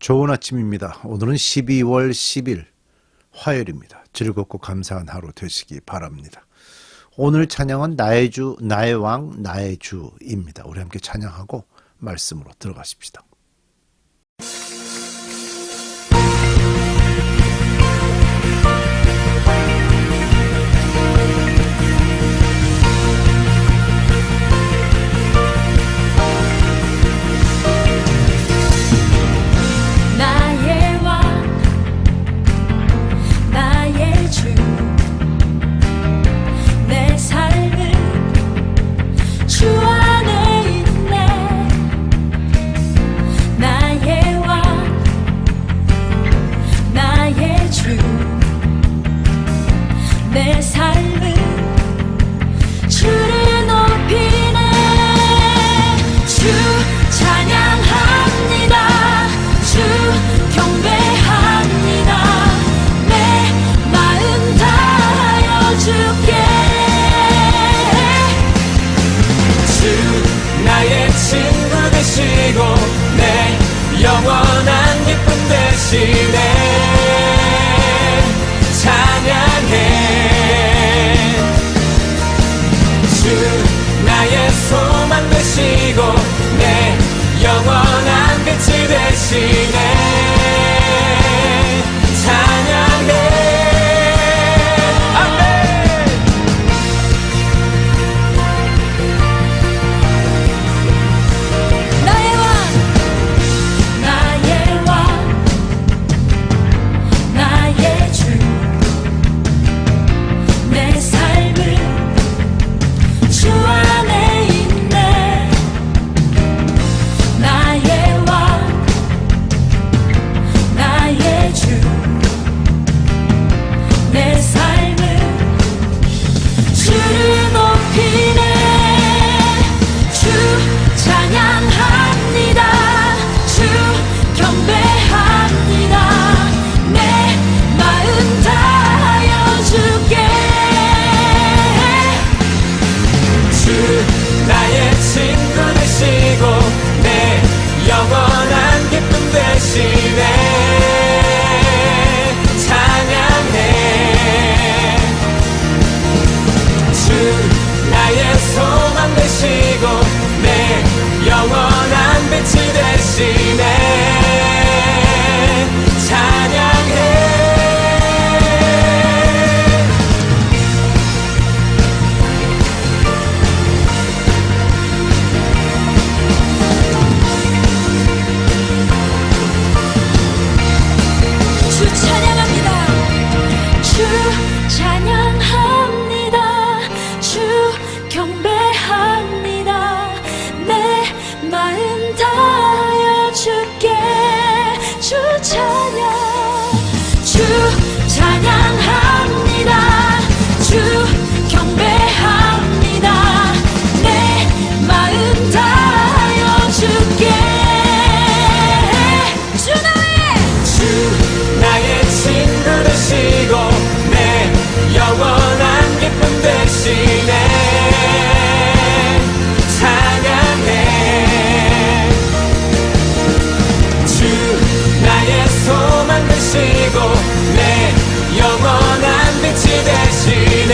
좋은 아침입니다. 오늘은 12월 10일 화요일입니다. 즐겁고 감사한 하루 되시기 바랍니다. 오늘 찬양은 나의 주, 나의 왕, 나의 주입니다. 우리 함께 찬양하고 말씀으로 들어가십시다. 내 삶은 주를 높이네. 주 찬양합니다. 주 경배합니다. 내 마음 다하여 주께. 주 나의 친구 되시고 내 영원한 기쁨 되시네. 찬양해. 주 나의 소망 되시고 내 영원한 빛이 되시네. 찬양해. 아멘. 나의 왕, 나의 왕, 나의 주. 내 삶은 주 안에 있네. 나의 왕, 나의 주. 내 삶은 주를 높이네. 주 찬양합니다. 주 경배합니다. 내 마음 다하여 주께. 주 나의 친구 되시고 내 영원한 기쁨 되시네. 찬양해. 주 나의 소망 되시고 내 영원한 빛이 되시네. 찬양해. 주 찬양합니다. 주 찬양합니다. 주 경배합니다. 내 마음 다하여 주께. 주 찬양. 주 찬양합니다. 주 경배합니다. 내 마음 다하여 주께. 주 나의 친구 되시고 내 영원한 기쁨 되시네. 찬양해. 주 나의 소망 되시고 내 영원한 빛이 되시네.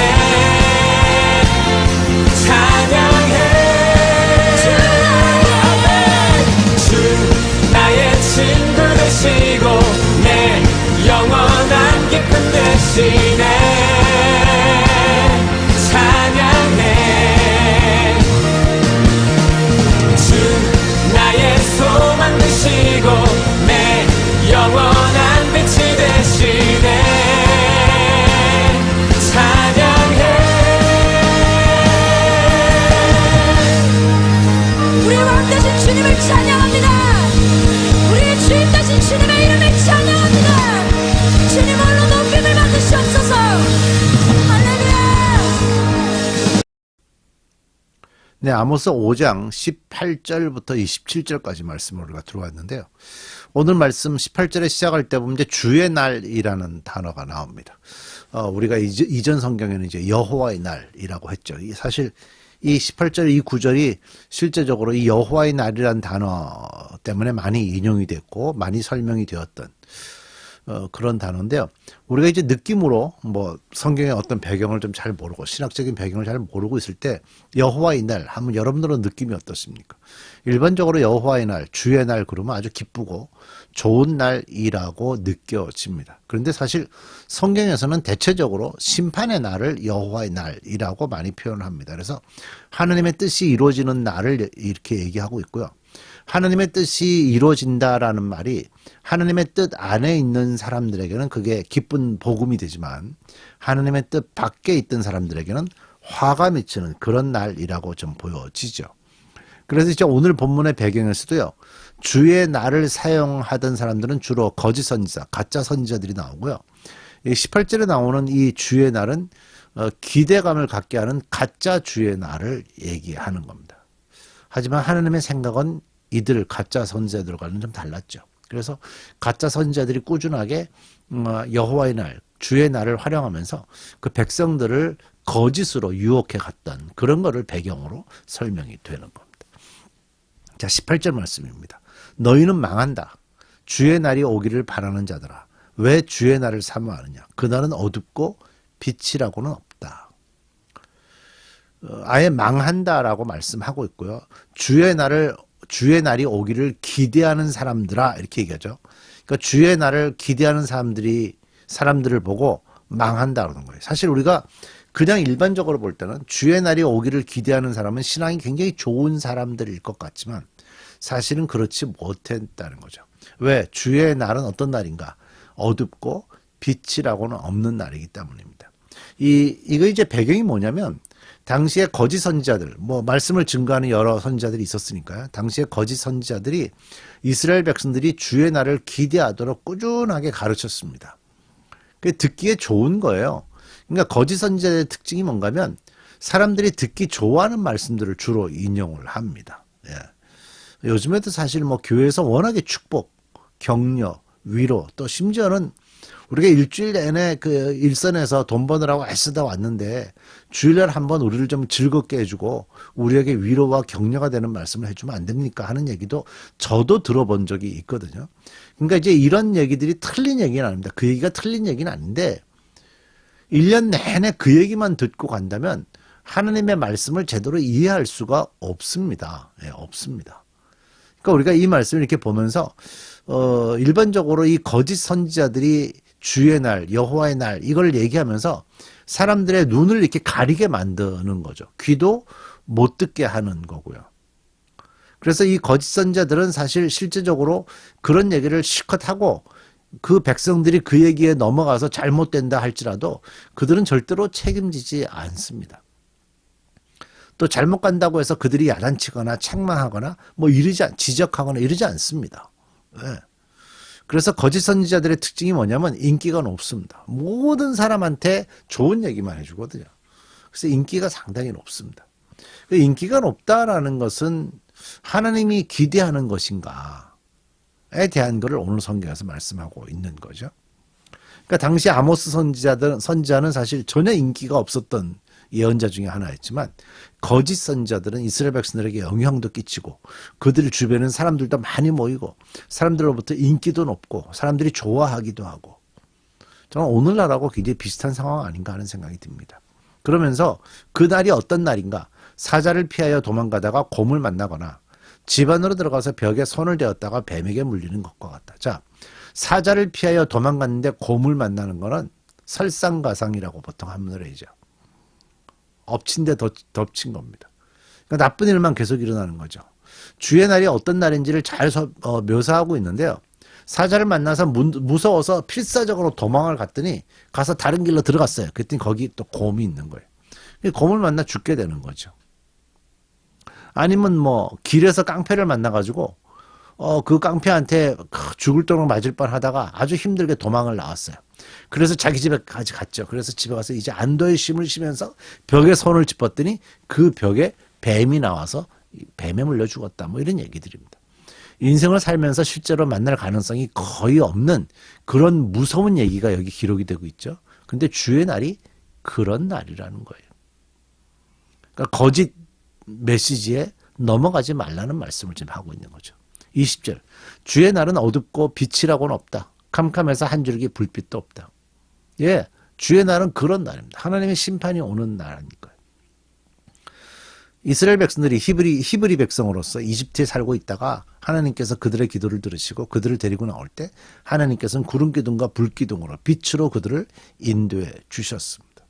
찬양해. 주 나의 친구 되시고 내 영원한 기쁨 되시네. 찬양해. 주 나의 소망 되시고 내 영원한 빛이 되시네. 찬양해. 우리의 왕 되신 주님을 찬양합니다. 우리의 주인 되신 주님의 이름을 찬양합니다. 주님 홀로 높임을 받으시옵소서. 할렐루야. 네, 아모스 5장 18절부터 27절까지 말씀을 우리가 들어왔는데요. 오늘 말씀 18절에 시작할 때 보면 이제 주의 날이라는 단어가 나옵니다. 우리가 이전 성경에는 이제 여호와의 날이라고 했죠. 이게 사실 이 18절 이 구절이 실제적으로 이 여호와의 날이란 단어 때문에 많이 인용이 됐고 많이 설명이 되었던 그런 단어인데요. 우리가 이제 느낌으로 뭐 성경의 어떤 배경을 좀 잘 모르고 신학적인 배경을 잘 모르고 있을 때 여호와의 날 하면 여러분들은 느낌이 어떻습니까? 일반적으로 여호와의 날, 주의 날 그러면 아주 기쁘고 좋은 날이라고 느껴집니다. 그런데 사실 성경에서는 대체적으로 심판의 날을 여호와의 날이라고 많이 표현합니다. 그래서 하나님의 뜻이 이루어지는 날을 이렇게 얘기하고 있고요. 하나님의 뜻이 이루어진다라는 말이 하나님의 뜻 안에 있는 사람들에게는 그게 기쁜 복음이 되지만 하나님의 뜻 밖에 있던 사람들에게는 화가 미치는 그런 날이라고 좀 보여지죠. 그래서 이제 오늘 본문의 배경에서도요. 주의 날을 사용하던 사람들은 주로 거짓 선지자, 가짜 선지자들이 나오고요. 18절에 나오는 이 주의 날은 기대감을 갖게 하는 가짜 주의 날을 얘기하는 겁니다. 하지만 하나님의 생각은 이들 가짜 선지자들과는 좀 달랐죠. 그래서 가짜 선지자들이 꾸준하게 여호와의 날, 주의 날을 활용하면서 그 백성들을 거짓으로 유혹해 갔던 그런 거를 배경으로 설명이 되는 겁니다. 자, 18절 말씀입니다. 너희는 망한다. 주의 날이 오기를 바라는 자들아. 왜 주의 날을 사모하느냐. 그날은 어둡고 빛이라고는 없다. 아예 망한다라고 말씀하고 있고요. 주의 날이 오기를 기대하는 사람들아 이렇게 얘기하죠. 그러니까 주의 날을 기대하는 사람들을 보고 망한다 그러는 거예요. 사실 우리가 그냥 일반적으로 볼 때는 주의 날이 오기를 기대하는 사람은 신앙이 굉장히 좋은 사람들일 것 같지만 사실은 그렇지 못했다는 거죠. 왜? 주의 날은 어떤 날인가? 어둡고 빛이라고는 없는 날이기 때문입니다. 이거 이제 배경이 뭐냐면 당시에 거짓 선지자들, 뭐 말씀을 증거하는 여러 선지자들이 있었으니까요. 당시에 거짓 선지자들이 이스라엘 백성들이 주의 날을 기대하도록 꾸준하게 가르쳤습니다. 그게 듣기에 좋은 거예요. 그러니까 거짓 선지자의 특징이 뭔가면 사람들이 듣기 좋아하는 말씀들을 주로 인용을 합니다. 예. 요즘에도 사실 뭐 교회에서 워낙에 축복, 격려, 위로 또 심지어는 우리가 일주일 내내 그 일선에서 돈 버느라고 애쓰다 왔는데 주일날 한번 우리를 좀 즐겁게 해주고 우리에게 위로와 격려가 되는 말씀을 해주면 안 됩니까? 하는 얘기도 저도 들어본 적이 있거든요. 그러니까 이제 이런 얘기들이 틀린 얘기는 아닙니다. 그 얘기가 틀린 얘기는 아닌데 1년 내내 그 얘기만 듣고 간다면 하나님의 말씀을 제대로 이해할 수가 없습니다. 예, 없습니다. 그러니까 우리가 이 말씀을 이렇게 보면서 일반적으로 이 거짓 선지자들이 주의 날, 여호와의 날 이걸 얘기하면서 사람들의 눈을 이렇게 가리게 만드는 거죠. 귀도 못 듣게 하는 거고요. 그래서 이 거짓 선지자들은 사실 실제적으로 그런 얘기를 실컷 하고 그 백성들이 그 얘기에 넘어가서 잘못된다 할지라도 그들은 절대로 책임지지 않습니다. 또 잘못 간다고 해서 그들이 야단치거나 책망하거나 뭐 지적하거나 이러지 않습니다. 네. 그래서 거짓 선지자들의 특징이 뭐냐면 인기가 높습니다. 모든 사람한테 좋은 얘기만 해주거든요. 그래서 인기가 상당히 높습니다. 인기가 높다라는 것은 하나님이 기대하는 것인가에 대한 것을 오늘 성경에서 말씀하고 있는 거죠. 그러니까 당시 아모스 선지자는 사실 전혀 인기가 없었던 예언자 중에 하나였지만 거짓 선지자들은 이스라엘 백성들에게 영향도 끼치고 그들 주변에는 사람들도 많이 모이고 사람들로부터 인기도 높고 사람들이 좋아하기도 하고 저는 오늘날하고 굉장히 비슷한 상황 아닌가 하는 생각이 듭니다. 그러면서 그 날이 어떤 날인가? 사자를 피하여 도망가다가 곰을 만나거나 집 안으로 들어가서 벽에 손을 대었다가 뱀에게 물리는 것과 같다. 자, 사자를 피하여 도망갔는데 곰을 만나는 거는 설상가상이라고 보통 하문을 해죠. 엎친 데 덮친 겁니다. 그러니까 나쁜 일만 계속 일어나는 거죠. 주의 날이 어떤 날인지를 잘 묘사하고 있는데요. 사자를 만나서 무서워서 필사적으로 도망을 갔더니 가서 다른 길로 들어갔어요. 그랬더니 거기 또 곰이 있는 거예요. 곰을 만나 죽게 되는 거죠. 아니면 뭐 길에서 깡패를 만나가지고 그 깡패한테 죽을 도록 맞을 뻔하다가 아주 힘들게 도망을 나왔어요. 그래서 자기 집에까지 갔죠. 그래서 집에 가서 이제 안도의 쉼을 쉬면서 벽에 손을 짚었더니 그 벽에 뱀이 나와서 뱀에 물려 죽었다. 뭐 이런 얘기들입니다. 인생을 살면서 실제로 만날 가능성이 거의 없는 그런 무서운 얘기가 여기 기록이 되고 있죠. 근데 주의 날이 그런 날이라는 거예요. 그러니까 거짓 메시지에 넘어가지 말라는 말씀을 지금 하고 있는 거죠. 20절. 주의 날은 어둡고 빛이라고는 없다. 캄캄해서 한 줄기 불빛도 없다. 예, 주의 날은 그런 날입니다. 하나님의 심판이 오는 날이니까요. 이스라엘 백성들이 히브리 백성으로서 이집트에 살고 있다가 하나님께서 그들의 기도를 들으시고 그들을 데리고 나올 때 하나님께서는 구름 기둥과 불 기둥으로 빛으로 그들을 인도해 주셨습니다.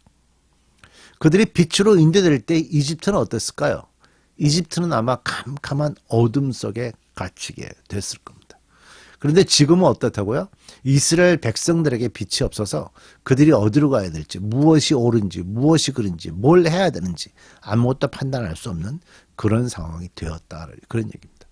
그들이 빛으로 인도될 때 이집트는 어땠을까요? 이집트는 아마 캄캄한 어둠 속에 갇히게 됐을 겁니다. 그런데 지금은 어떻다고요? 이스라엘 백성들에게 빛이 없어서 그들이 어디로 가야 될지, 무엇이 옳은지, 무엇이 그른지, 뭘 해야 되는지 아무것도 판단할 수 없는 그런 상황이 되었다. 그런 얘기입니다.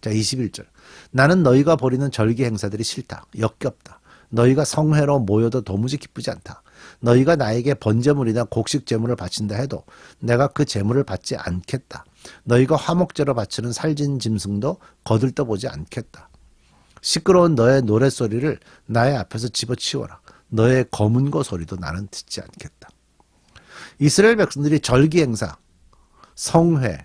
자, 21절. 나는 너희가 벌이는 절기 행사들이 싫다. 역겹다. 너희가 성회로 모여도 도무지 기쁘지 않다. 너희가 나에게 번제물이나 곡식 제물을 바친다 해도 내가 그 제물을 받지 않겠다. 너희가 화목제로 바치는 살진 짐승도 거들떠보지 않겠다. 시끄러운 너의 노랫소리를 나의 앞에서 집어치워라. 너의 검은고 소리도 나는 듣지 않겠다. 이스라엘 백성들이 절기 행사, 성회,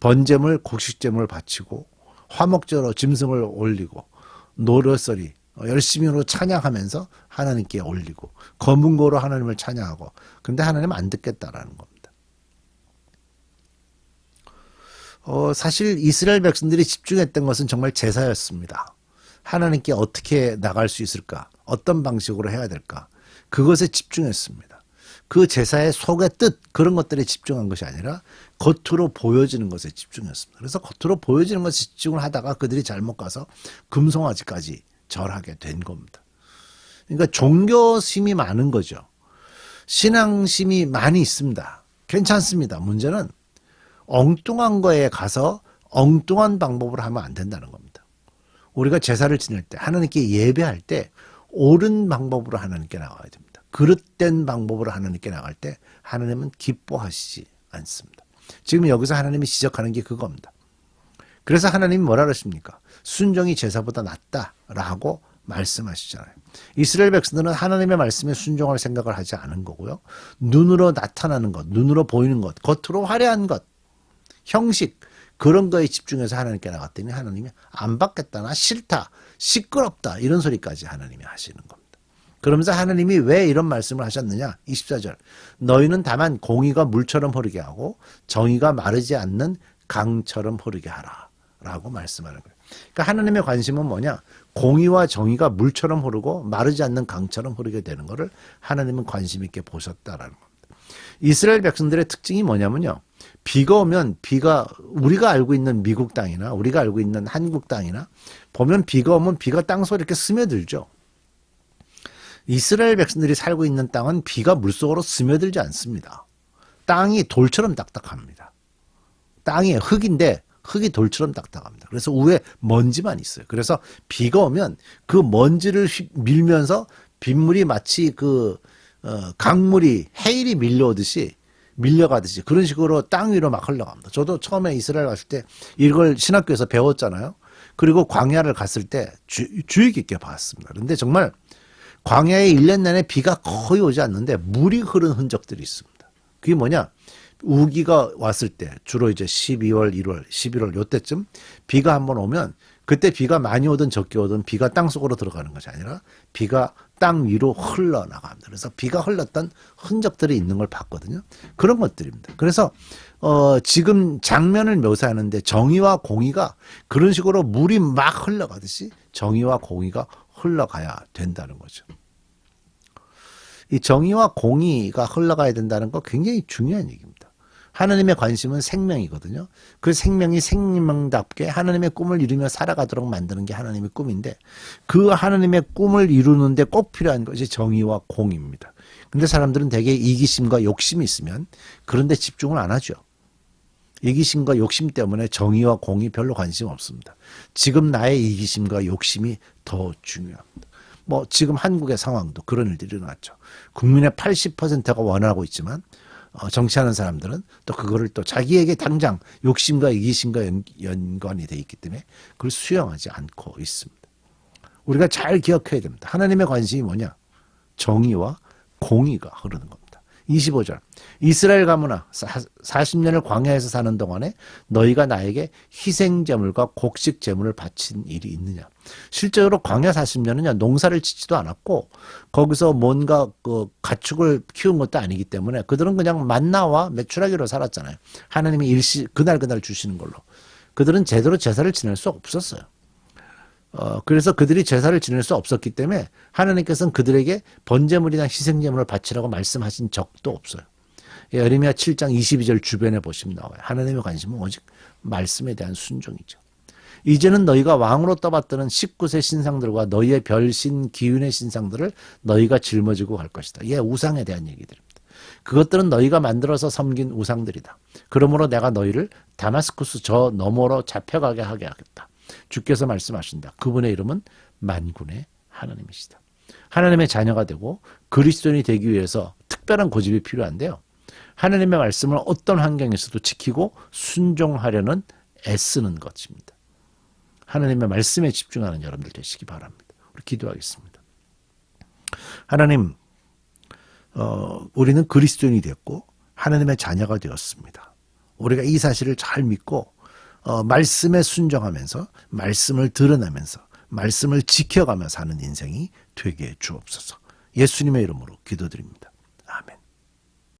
번제물, 곡식제물을 바치고 화목제로 짐승을 올리고 노랫소리 열심히로 찬양하면서 하나님께 올리고 검은고로 하나님을 찬양하고 근데 하나님 안 듣겠다라는 겁니다. 사실 이스라엘 백성들이 집중했던 것은 정말 제사였습니다. 하나님께 어떻게 나갈 수 있을까? 어떤 방식으로 해야 될까? 그것에 집중했습니다. 그 제사의 속의 뜻 그런 것들에 집중한 것이 아니라 겉으로 보여지는 것에 집중했습니다. 그래서 겉으로 보여지는 것에 집중을 하다가 그들이 잘못 가서 금송아지까지 절하게 된 겁니다. 그러니까 종교심이 많은 거죠. 신앙심이 많이 있습니다. 괜찮습니다. 문제는 엉뚱한 거에 가서 엉뚱한 방법으로 하면 안 된다는 겁니다. 우리가 제사를 지낼 때 하나님께 예배할 때 옳은 방법으로 하나님께 나가야 됩니다. 그릇된 방법으로 하나님께 나갈 때 하나님은 기뻐하시지 않습니다. 지금 여기서 하나님이 지적하는 게 그겁니다. 그래서 하나님이 뭐라 그러십니까? 순종이 제사보다 낫다라고 말씀하시잖아요. 이스라엘 백성들은 하나님의 말씀에 순종할 생각을 하지 않은 거고요. 눈으로 나타나는 것, 눈으로 보이는 것, 겉으로 화려한 것, 형식 그런 거에 집중해서 하나님께 나갔더니 하나님이 안 받겠다, 나 싫다, 시끄럽다 이런 소리까지 하나님이 하시는 겁니다. 그러면서 하나님이 왜 이런 말씀을 하셨느냐? 24절. 너희는 다만 공의가 물처럼 흐르게 하고 정의가 마르지 않는 강처럼 흐르게 하라 라고 말씀하는 거예요. 그러니까 하나님의 관심은 뭐냐? 공의와 정의가 물처럼 흐르고 마르지 않는 강처럼 흐르게 되는 것을 하나님은 관심 있게 보셨다라는 겁니다. 이스라엘 백성들의 특징이 뭐냐면요. 비가 오면 비가 우리가 알고 있는 미국 땅이나 우리가 알고 있는 한국 땅이나 보면 비가 오면 비가 땅속에 이렇게 스며들죠. 이스라엘 백성들이 살고 있는 땅은 비가 물속으로 스며들지 않습니다. 땅이 돌처럼 딱딱합니다. 땅이 흙인데 흙이 돌처럼 딱딱합니다. 그래서 위에 먼지만 있어요. 그래서 비가 오면 그 먼지를 밀면서 빗물이 마치 강물이 해일이 밀려가듯이 그런 식으로 땅 위로 막 흘러갑니다. 저도 처음에 이스라엘 갔을 때 이걸 신학교에서 배웠잖아요. 그리고 광야를 갔을 때 주의 깊게 봤습니다. 그런데 정말 광야에 1년 내내 비가 거의 오지 않는데 물이 흐른 흔적들이 있습니다. 그게 뭐냐? 우기가 왔을 때 주로 이제 12월, 1월, 11월 요때쯤 비가 한번 오면 그때 비가 많이 오든 적게 오든 비가 땅속으로 들어가는 것이 아니라 비가 땅 위로 흘러나갑니다. 그래서 비가 흘렀던 흔적들이 있는 걸 봤거든요. 그런 것들입니다. 그래서 지금 장면을 묘사하는데 정의와 공의가 그런 식으로 물이 막 흘러가듯이 정의와 공의가 흘러가야 된다는 거죠. 이 정의와 공의가 흘러가야 된다는 거 굉장히 중요한 얘기입니다. 하나님의 관심은 생명이거든요. 그 생명이 생명답게 하나님의 꿈을 이루며 살아가도록 만드는 게 하나님의 꿈인데 그 하나님의 꿈을 이루는데 꼭 필요한 것이 정의와 공의입니다. 근데 사람들은 대개 이기심과 욕심이 있으면 그런 데 집중을 안 하죠. 이기심과 욕심 때문에 정의와 공의 별로 관심 없습니다. 지금 나의 이기심과 욕심이 더 중요합니다. 지금 한국의 상황도 그런 일들이 일어났죠. 국민의 80%가 원하고 있지만 정치하는 사람들은 또 그거를 또 자기에게 당장 욕심과 이기심과 연관이 돼 있기 때문에 그걸 수용하지 않고 있습니다. 우리가 잘 기억해야 됩니다. 하나님의 관심이 뭐냐? 정의와 공의가 흐르는 겁니다. 25절. 이스라엘 가문아 40년을 광야에서 사는 동안에 너희가 나에게 희생제물과 곡식제물을 바친 일이 있느냐. 실제로 광야 40년은요 농사를 짓지도 않았고 거기서 뭔가 그 가축을 키운 것도 아니기 때문에 그들은 그냥 만나와 메추라기로 살았잖아요. 하나님이 일시 그날 주시는 걸로. 그들은 제대로 제사를 지낼 수 없었어요. 그래서 그들이 제사를 지낼 수 없었기 때문에 하나님께서는 그들에게 번제물이나 희생제물을 바치라고 말씀하신 적도 없어요. 예레미야 7장 22절 주변에 보시면 나와요. 하나님의 관심은 오직 말씀에 대한 순종이죠. 이제는 너희가 왕으로 떠받드는 19세 신상들과 너희의 별신 기운의 신상들을 너희가 짊어지고 갈 것이다. 이게 우상에 대한 얘기들입니다. 그것들은 너희가 만들어서 섬긴 우상들이다. 그러므로 내가 너희를 다마스쿠스 저 너머로 잡혀가게 하게 하겠다. 주께서 말씀하신다. 그분의 이름은 만군의 하나님이시다. 하나님의 자녀가 되고 그리스도인이 되기 위해서 특별한 고집이 필요한데요. 하나님의 말씀을 어떤 환경에서도 지키고 순종하려는 애쓰는 것입니다. 하나님의 말씀에 집중하는 여러분들 되시기 바랍니다. 우리 기도하겠습니다. 하나님, 우리는 그리스도인이 되었고 하나님의 자녀가 되었습니다. 우리가 이 사실을 잘 믿고 말씀에 순종하면서 말씀을 드러내면서 말씀을 지켜가며 사는 인생이 되게 해 주옵소서. 예수님의 이름으로 기도드립니다.